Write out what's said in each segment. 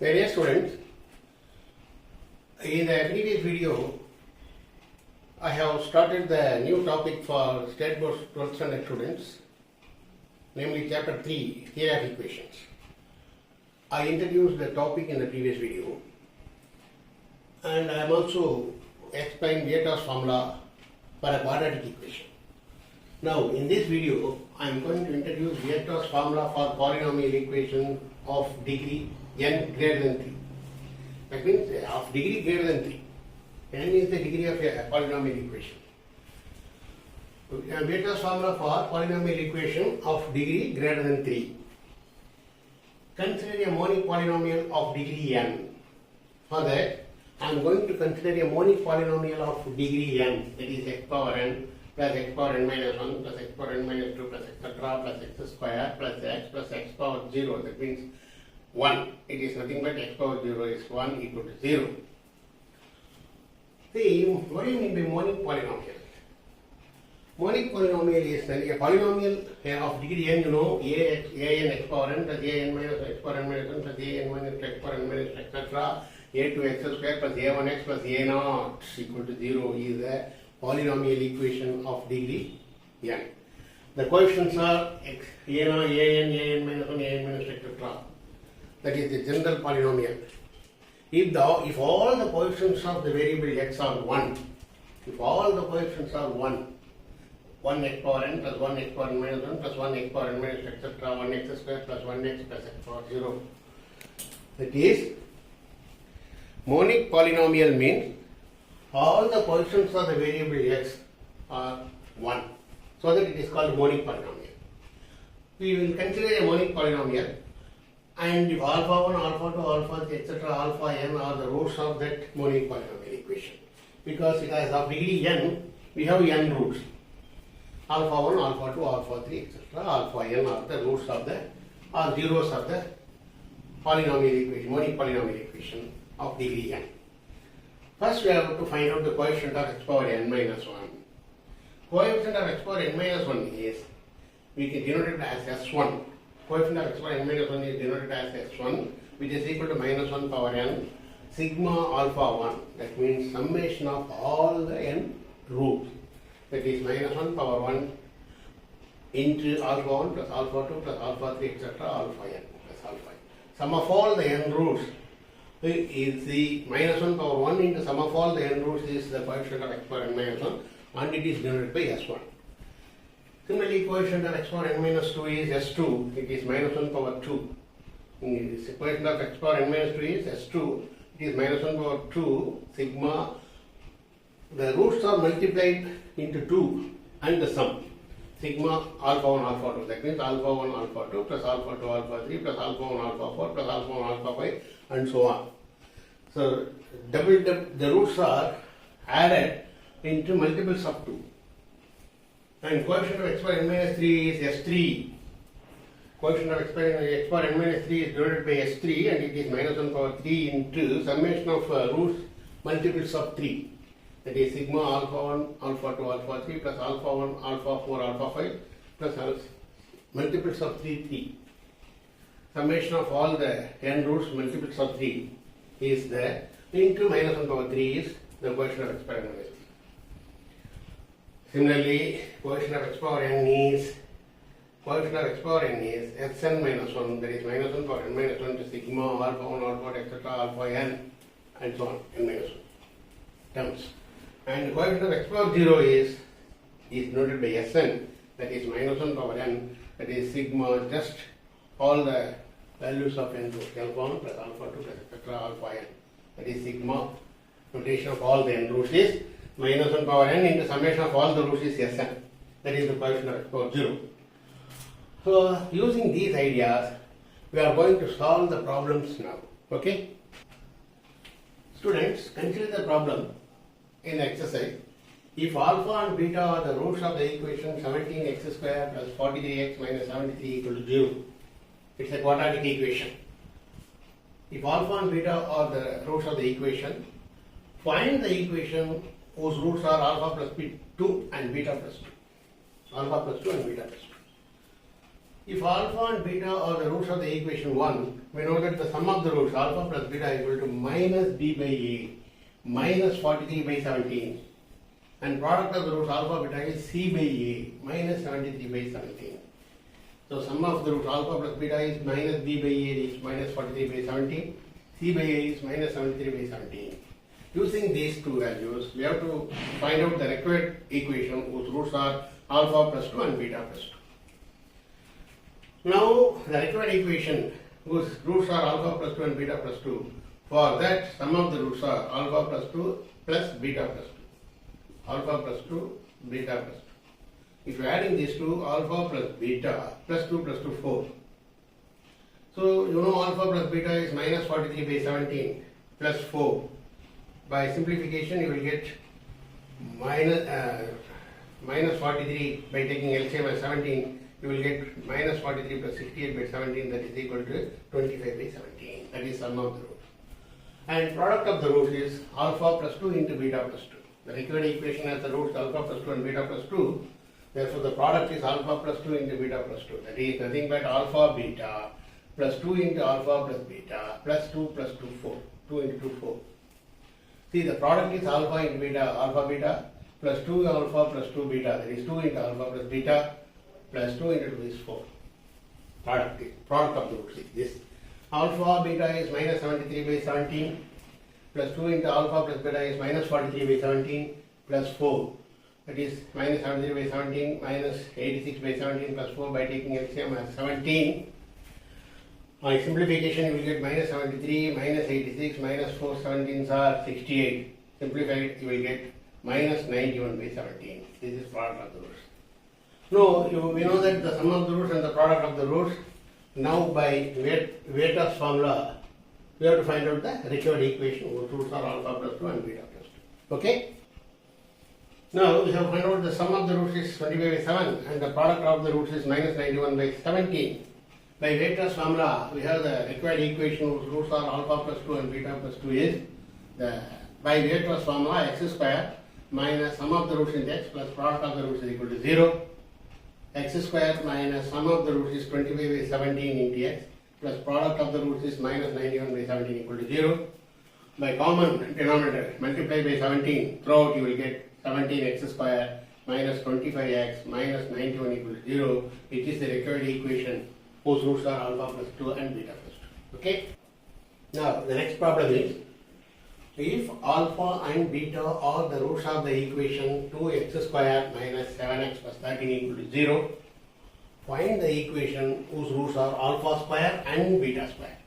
Dear students, in the previous video, I have started the new topic for State Board 12th standard students, namely Chapter 3, Theory of Equations. I introduced the topic in the previous video, and I am also explained Vieta's formula for a quadratic equation. Now, in this video, I am going to introduce Vieta's formula for polynomial equation of degree n greater than 3. That means of degree greater than 3. N is the degree of a polynomial equation. Vieta's formula for polynomial equation of degree greater than 3. Consider a monic polynomial of degree n. For that, I am going to consider a monic polynomial of degree n, that is x power n plus x power n minus 1 plus x power n minus 2 plus etc. plus x square plus x power 0. That means 1. It is nothing but x power 0 is 1 equal to 0. See, what do you mean by monic polynomial? Monic polynomial is a polynomial of degree n, you know, a n x power n plus a n minus x power n minus 1 plus a n minus x power n minus etc. a to x square plus a1x plus a naught equal to 0 is a polynomial equation of degree n. The coefficients are x, a n minus 1, a n minus etc. That is the general polynomial. If all the coefficients of the variable x are 1, if all the coefficients are 1, 1 x power n plus 1 x power n minus 1 plus 1 x power n minus etc. 1 x square plus 1 x plus x power 0. That is, monic polynomial means all the coefficients of the variable x are 1. So that it is called monic polynomial. We will consider a monic polynomial, and if alpha 1, alpha 2, alpha 3, etc., alpha n are the roots of that monic polynomial equation. Because it has of degree n, we have n roots. Alpha 1, alpha 2, alpha 3, etc., alpha n are the roots of the, or zeros of the polynomial equation, monic polynomial equation of degree n. First we have to find out the coefficient of x power n minus 1. Coefficient of x power n minus 1 is, we can denote it as s1. Coefficient of x power n minus 1 is denoted as s1, which is equal to minus 1 power n sigma alpha 1. That means summation of all the n roots. That is minus 1 power 1 into alpha 1 plus alpha 2 plus alpha 3 etc. alpha n plus alpha n. Sum of all the n roots is the minus 1 power 1 into sum of all the n roots is the coefficient of x power n minus 1, and it is denoted by s1. Similarly, coefficient of x power n minus 2 is s2, it is minus 1 power 2. The coefficient of x power n minus 2 is s2, it is minus 1 power 2 sigma. The roots are multiplied into 2 and the sum. Sigma alpha 1 alpha 2. That means alpha 1 alpha 2 plus alpha 2 alpha 3 plus alpha 1 alpha 4 plus alpha 1 alpha 5 and so on. So the roots are added into multiples of 2. And coefficient of x power n minus 3 is s3. Coefficient of x power n minus 3 is denoted by s3, and it is minus 1 power 3 into summation of roots multiples of 3. That is sigma alpha 1 alpha 2 alpha 3 plus alpha 1 alpha 4 alpha 5 plus multiples of 3. Summation of all the n roots multiples of 3 is there, into minus 1 power 3 is the coefficient of x power n minus 3. Similarly, coefficient of x power n is xn minus 1, that is minus 1 power n minus 1 to sigma alpha 1 alpha 2 etc. alpha n and so on, n minus 1 terms. And the coefficient of x power 0 is denoted by Sn, that is minus 1 power n, that is sigma just all the values of n roots, alpha 1 plus alpha 2 plus etc. alpha n, that is sigma. Notation of all the n roots is minus 1 power n into summation of all the roots is Sn, that is the coefficient of x power 0. So using these ideas, we are going to solve the problems now. Okay? Students, consider the problem in exercise. If alpha and beta are the roots of the equation 17x square plus 43x minus 73 equal to 0, it's a quadratic equation. If alpha and beta are the roots of the equation, find the equation whose roots are alpha plus 2 and beta plus 2. Alpha plus 2 and beta plus 2. If alpha and beta are the roots of the equation 1, we know that the sum of the roots alpha plus beta is equal to minus b by a minus 43 by 17, and product of the roots alpha beta is c by a minus 73 by 17. So sum of the roots alpha plus beta is minus b by a is minus 43 by 17, c by a is minus 73 by 17. Using these two values, we have to find out the required equation whose roots are alpha plus 2 and beta plus 2. Now, the required equation whose roots are alpha plus 2 and beta plus 2, for that sum of the roots are alpha plus 2 plus beta plus 2. Alpha plus 2, beta plus 2. If you are adding these two, alpha plus beta plus 2 plus 2, 4. So, you know alpha plus beta is minus 43 by 17 plus 4. By simplification, you will get minus 43 by taking LCM as 17. You will get minus 43 plus 68 by 17, that is equal to 25 by 17. That is sum of the roots. And product of the roots is alpha plus 2 into beta plus 2. The required equation has the roots alpha plus 2 and beta plus 2. Therefore, the product is alpha plus 2 into beta plus 2. That is nothing but alpha beta plus 2 into alpha plus beta plus 2 plus 2, 4. 2 into 2, 4. See, the product is alpha into beta, alpha beta plus 2 alpha plus 2 beta. That is 2 into alpha plus beta plus 2 into 2 is 4. Product of the roots is this. Alpha beta is minus 73 by 17 plus 2 into alpha plus beta is minus 43 by 17 plus 4. That is minus 73 by 17 minus 86 by 17 plus 4 by taking LCM as 17. By simplification, you will get minus 73, minus 86, minus 4 17s are 68. Simplified, you will get minus 91 by 17. This is product of the roots. Now, we know that the sum of the roots and the product of the roots. Now, by Vieta's formula, we have to find out the required equation whose roots are alpha plus 2 and beta plus 2. Okay? Now, we have to find out the sum of the roots is 25 by 7 and the product of the roots is minus 91 by 17. By Vieta's formula, we have the required equation whose roots are alpha plus 2 and beta plus 2 is by Vieta's formula x square minus sum of the roots into x plus product of the roots is equal to 0. X square minus sum of the roots is 25 by 17 into x plus product of the roots is minus 91 by 17 equal to 0. By common denominator, multiply by 17, throughout you will get 17x square minus 25x minus 91 equal to 0, which is the required equation whose roots are alpha plus 2 and beta plus 2. Okay? Now, the next problem is, if alpha and beta are the roots of the equation 2x square minus 7x plus 13 equal to 0, find the equation whose roots are alpha square and beta square.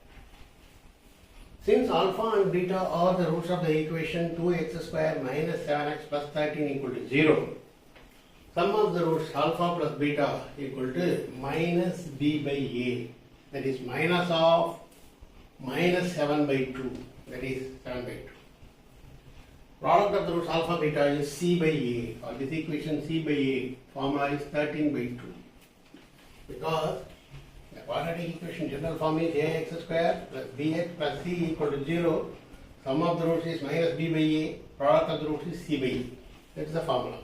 Since alpha and beta are the roots of the equation 2x square minus 7x plus 13 equal to 0, sum of the roots alpha plus beta equal to minus b by a, that is minus of minus 7 by 2, that is 7 by 2. Product of the roots alpha beta is c by a, or this equation c by a formula is 13 by 2. Because the quadratic equation general form is ax square plus bx plus c equal to 0. Sum of the roots is minus b by a, product of the roots is c by a. That is the formula.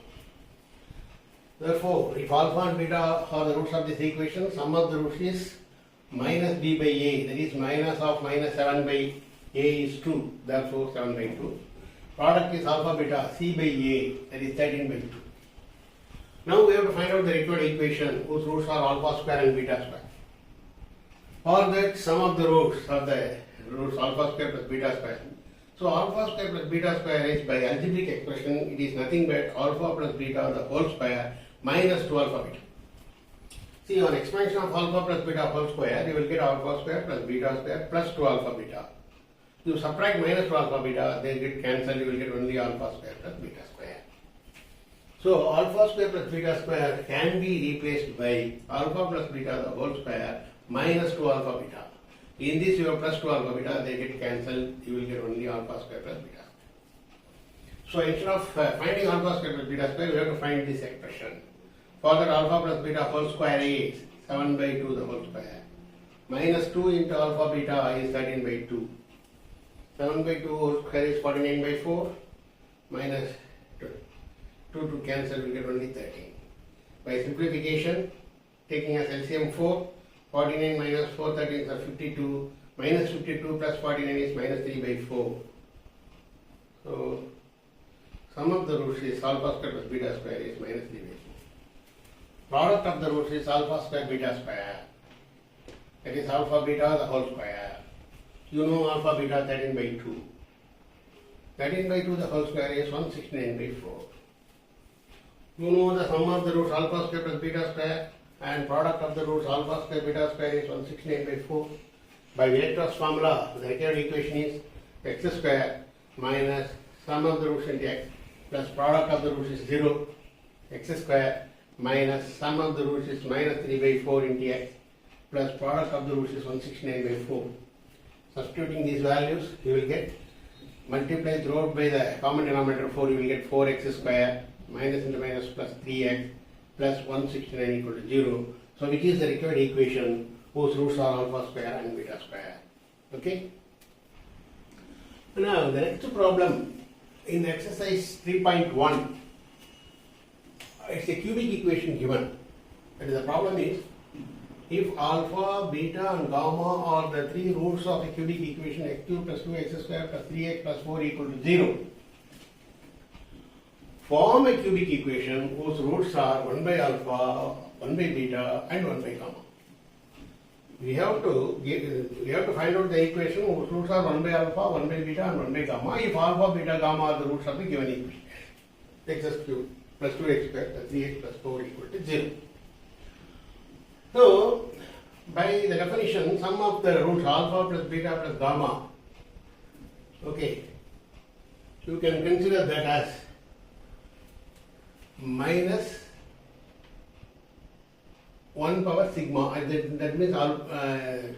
Therefore, if alpha and beta are the roots of this equation, sum of the roots is minus b by a, that is minus of minus 7 by a is 2, therefore 7 by 2. Product is alpha beta c by a, that is 13 by 2. Now we have to find out the required equation whose roots are alpha square and beta square. For that, sum of the roots are the roots alpha square plus beta square. So alpha square plus beta square is, by algebraic expression, it is nothing but alpha plus beta the whole square minus 2 alpha beta. See, on expansion of alpha plus beta whole square, you will get alpha square plus beta square plus 2 alpha beta. You subtract minus 2 alpha beta, they get cancelled, you will get only alpha square plus beta square. So alpha square plus beta square can be replaced by alpha plus beta the whole square minus 2 alpha beta. In this you have plus 2 alpha beta, they get cancelled, you will get only alpha square plus beta square. So instead of finding alpha square plus beta square, we have to find this expression. For that, alpha plus beta whole square is 7 by 2 the whole square. Minus 2 into alpha beta is 13 by 2. 7 by 2 whole square is 49 by 4. Minus 2 to cancel, we get only 13. By simplification, taking as LCM 4, 49 minus 4 13 are 52, minus 52 plus 49 is minus 3 by 4. So sum of the roots is alpha square plus beta square is minus 3 by 4. Product of the roots is alpha square beta square. That is alpha beta the whole square. You know alpha beta 13 by 2. 13 by 2 the whole square is 169 by 4. You know the sum of the roots alpha square plus beta square and product of the roots alpha square beta square is 169 by 4. By Vieta's formula, the required equation is x square minus sum of the roots into x plus product of the roots is 0. X square minus sum of the roots is minus 3 by 4 into x plus product of the roots is 169 by 4. Substituting these values, you will get multiply throughout by the common denominator 4, you will get 4x square minus into minus plus 3x plus 169 equal to 0. So which is the required equation whose roots are alpha square and beta square. Okay. Now the next problem in exercise 3.1, it's a cubic equation given. And the problem is, if alpha, beta and gamma are the three roots of a cubic equation x cube plus 2x square plus 3x plus 4 equal to 0, form a cubic equation whose roots are 1 by alpha, 1 by beta and 1 by gamma. We have to find out the equation whose roots are 1 by alpha, 1 by beta and 1 by gamma if alpha, beta, gamma are the roots of the given equation. X cube plus 2x square plus 3x plus 4 equal to 0. So, by the definition, sum of the roots alpha plus beta plus gamma, okay, you can consider that as minus 1 power sigma, that means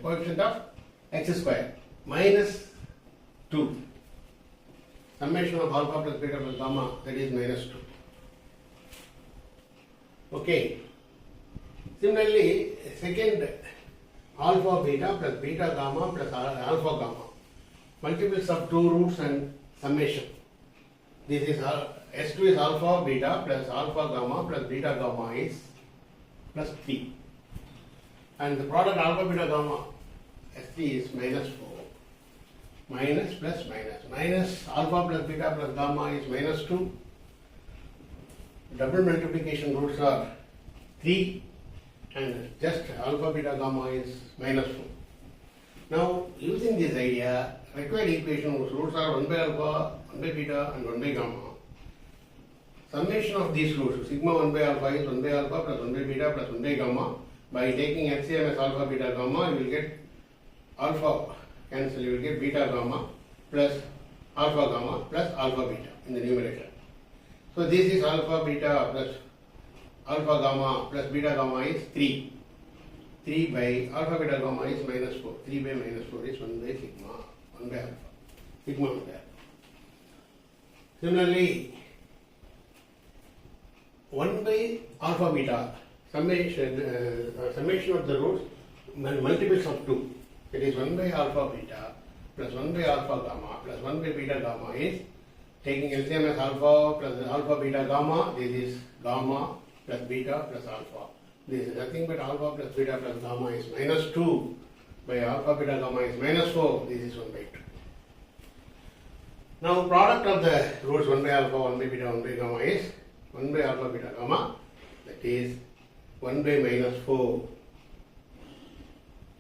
coefficient of x square, minus 2, summation of alpha plus beta plus gamma, that is minus 2. Okay. Similarly, second alpha beta plus beta gamma plus alpha gamma, multiples of two roots and summation. This is S2 is alpha beta plus alpha gamma plus beta gamma is plus 3. And the product alpha beta gamma S3 is minus 4. Minus plus minus. Minus alpha plus beta plus gamma is minus 2. Double multiplication roots are 3. And just alpha beta gamma is minus 4. Now, using this idea, required equation whose roots are 1 by alpha, 1 by beta and 1 by gamma. Summation of these roots, sigma 1 by alpha is 1 by alpha plus 1 by beta plus 1 by gamma. By taking LCM as alpha beta gamma, you will get alpha cancel, you will get beta gamma plus alpha gamma plus alpha beta in the numerator. So this is alpha beta plus alpha gamma plus beta gamma is 3. 3 by alpha beta gamma is minus 4. 3 by minus 4 is 1 by sigma, 1 by alpha. Sigma 1 by alpha. Similarly, 1 by alpha beta, summation of the roots, multiples of 2. It is 1 by alpha beta plus 1 by alpha gamma plus 1 by beta gamma is taking LCM as alpha plus alpha beta gamma. This is gamma plus beta plus alpha. This is nothing but alpha plus beta plus gamma is minus 2 by alpha beta gamma is minus 4. This is 1 by 2. Now product of the roots 1 by alpha, 1 by beta, 1 by gamma is 1 by alpha beta gamma, that is 1 by minus 4,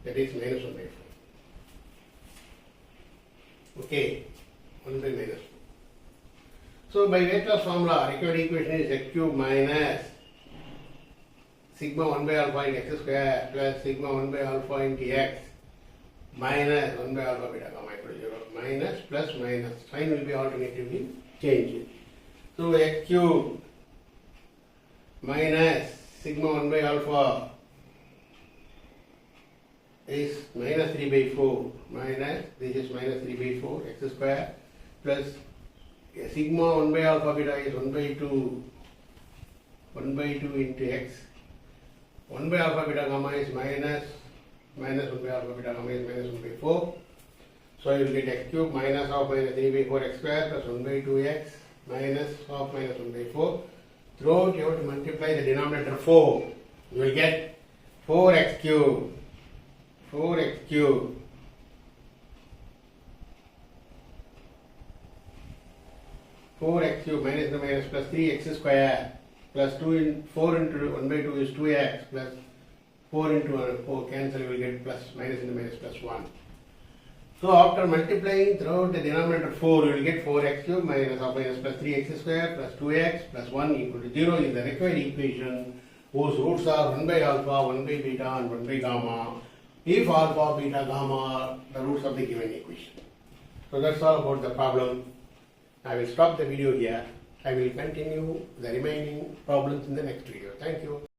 that is minus 1 by 4. Okay, 1 by minus 4. So by Vieta's formula, required equation is x cube minus sigma 1 by alpha into x square plus sigma 1 by alpha into x minus 1 by alpha beta gamma equal to 0. Minus plus minus. Sign will be alternatively changed. So x cube minus sigma 1 by alpha is minus 3 by 4 minus, this is minus 3 by 4 x square plus sigma 1 by alpha beta is 1 by 2 into x. 1 by alpha beta gamma is minus 1 by alpha beta gamma is minus 1 by 4. So you will get x cube minus half minus 3 by 4 x square plus 1 by 2x minus minus 1 by 4. Throughout you have to multiply the denominator 4. You will get 4x cube, 4x cube, minus the minus plus 3x square plus 4 into 1 by 2 is 2x plus 4 into 4 cancel, you will get plus minus into minus plus 1. So after multiplying throughout the denominator 4, you will get 4x cube minus plus 3x square plus 2x plus 1 equal to 0 is the required equation whose roots are 1 by alpha, 1 by beta and 1 by gamma. If alpha, beta, gamma are the roots of the given equation. So that's all about the problem. I will stop the video here. I will continue the remaining problems in the next video. Thank you.